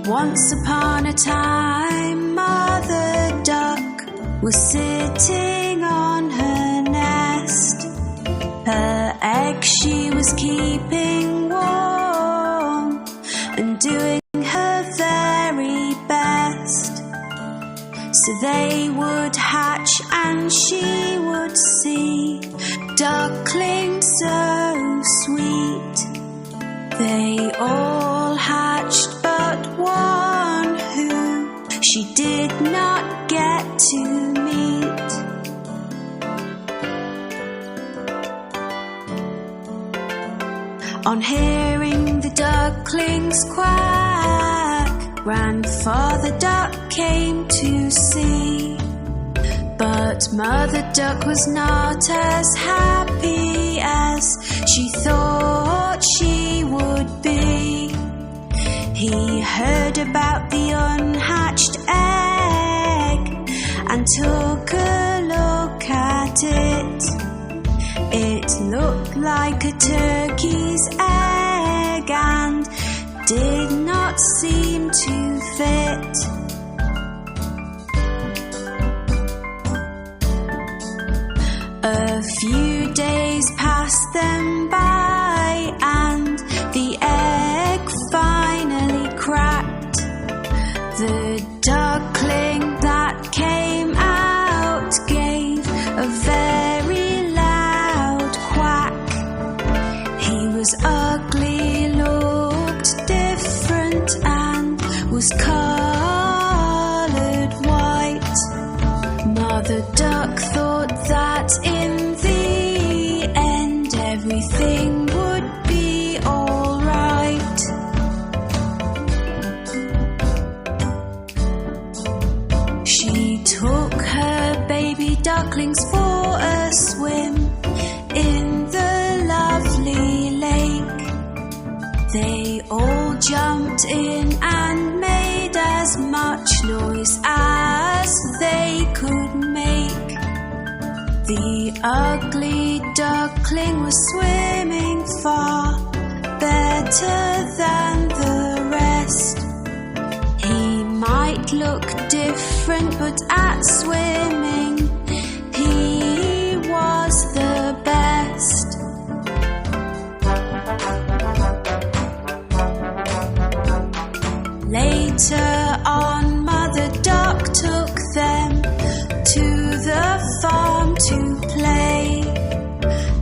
Once upon a time, Mother Duck was sitting on her nest. Her egg she was keeping warm and doing her very best. So they would hatch and she would see ducklings so sweet. They all hatched but one who she did not get to meet. On hearing the ducklings quack, Grandfather Duck came to see. But Mother Duck was not as happy as she thought she would be. He heard about the unhatched egg and took a look at it. It looked like a turkey's egg and did not seem to fit. A few days passed them by and the egg finally cracked. The duckling that came out gave a very loud quack. He was ugly, looked different and was coloured white. Mother Duck thought that in the end everything would be all right. She took her baby ducklings for a swim in the lovely lake. They all jumped in and made as much noise as they could make. The ugly duckling was swimming far better than the rest. He might look different, but at swimming he was the best. Later on, Mother Duck took them to the farm to play.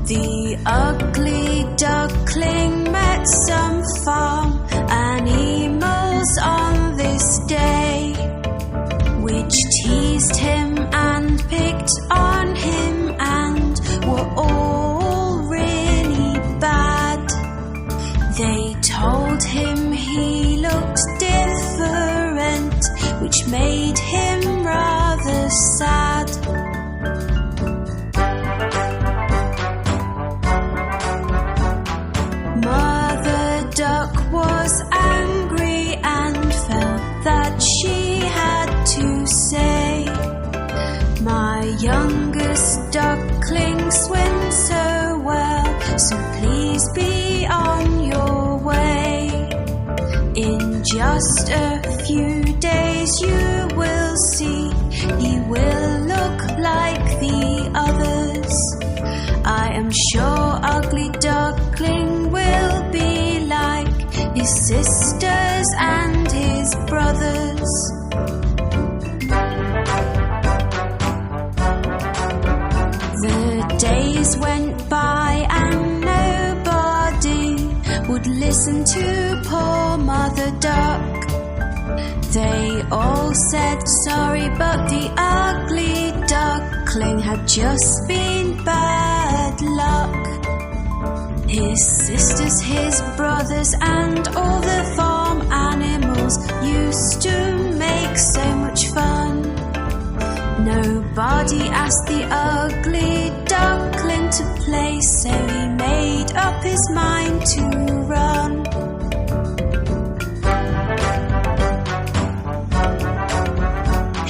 The ugly duckling met some farm animals on this day, which teased him and picked on him and were all really bad. They told him he looked different, which made him rather sad. Mother Duck was angry and felt that she had to say, "My youngest duckling swims so well, so please be on your way. In just a few days you will see he will look like the others. I am sure Ugly Duckling will be like his sisters and his brothers." The days went by and nobody would listen to poor Mother Duck. They all said sorry, but the ugly duckling had just been bad luck. His sisters, his brothers, and all the farm animals used to make so much fun. Nobody asked the ugly duckling to play, so he made up his mind to run.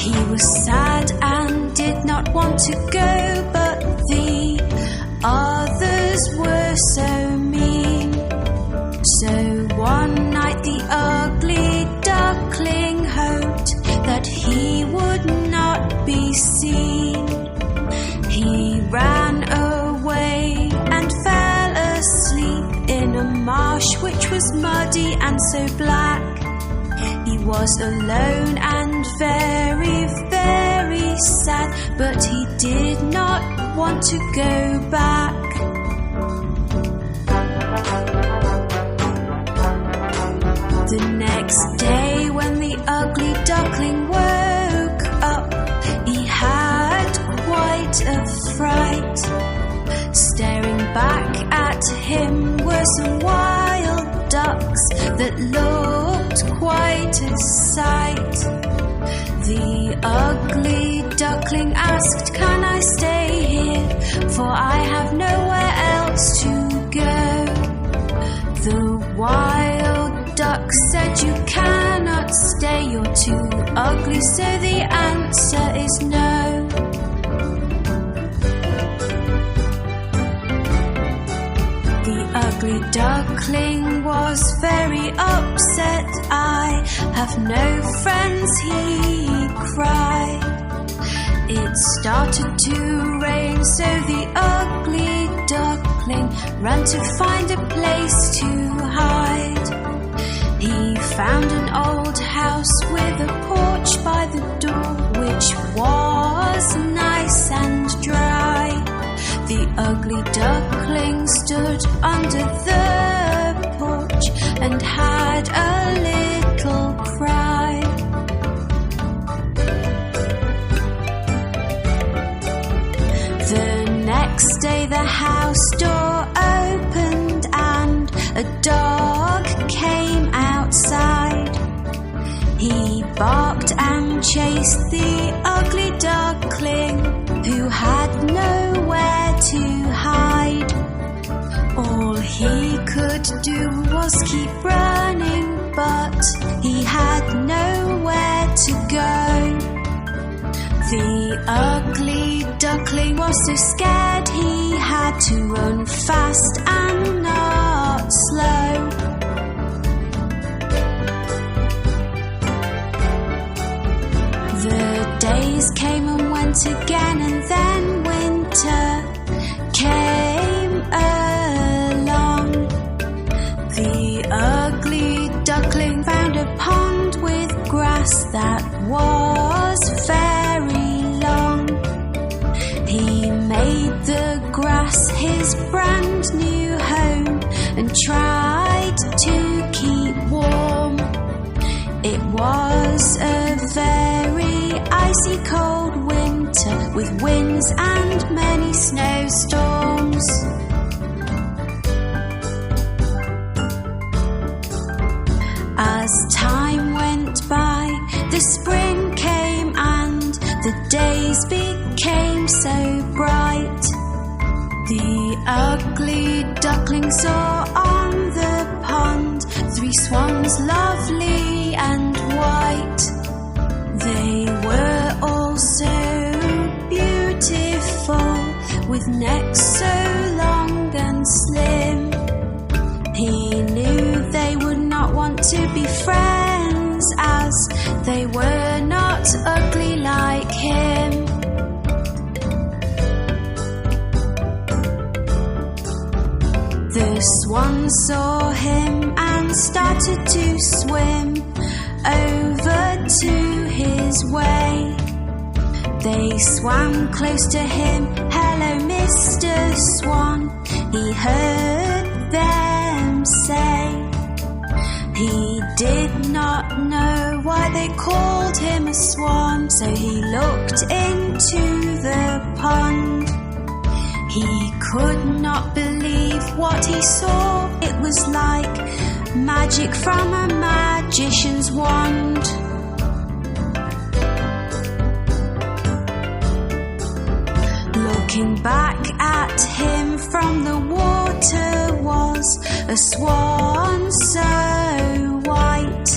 He was sad and did not want to go, but the others were so mean. So one night the ugly duck was muddy and so black. He was alone and very, very sad, but he did not want to go back. The next day when the ugly duckling woke up, he had quite a fright. Staring back at him were some wild ducks that looked quite a sight. The ugly duckling asked, "Can I stay here? For I have nowhere else to go." The wild duck said, "You cannot stay, you're too ugly, so the answer is no." The ugly duckling was very upset. "I have no friends," he cried. It started to rain, so the ugly duckling ran to find a place to hide. He found an old house with a porch by the door, which was nice and dry. The ugly duckling stood under the porch and had a little cry. The next day the house door opened and a dog came outside. He barked and chased the ugly duckling, who had nowhere to hide. All he could do was keep running, but he had nowhere to go. The ugly duckling was so scared he had to run fast and not slow. The days came and went again, and then winter came along. The ugly duckling found a pond with grass that was very long. He made the grass his brand new home and tried to keep warm. It was a very icy cold winter with winds and many snowstorms. As time went by, the spring came and the days became so bright. The ugly duckling saw on the pond 3 swans, lovely and white. They were all so beautiful, with necks so long and slim. He knew they would not want to be friends, as they were not ugly like him. The swans saw him and started to swim over to his way. They swam close to him. "Hello, Mr. Swan," he heard them say. He did not know why they called him a swan, so he looked into the pond. He could not believe what he saw. It was like magic from a magician's wand. Looking back at him from the water was a swan so white.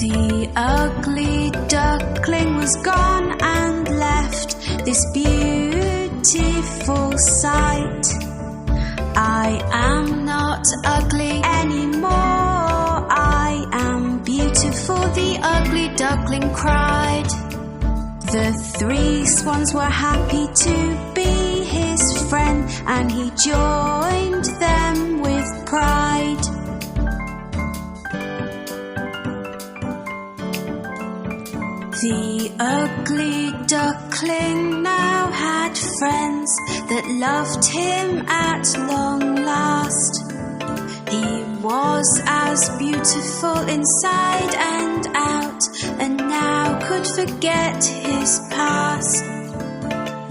The ugly duckling was gone and left this beautiful sight. "I am not ugly anymore, I am beautiful," the ugly duckling cried. The 3 swans were happy to be his friend, and he joined them with pride. ugly duckling now had friends that loved him at long last. He was as beautiful inside and out, and now could forget his past.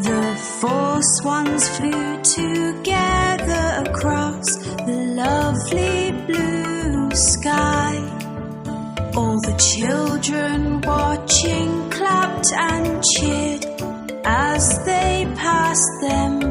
The 4 swans flew together across the lovely blue sky. All the children watching clapped and cheered as they passed them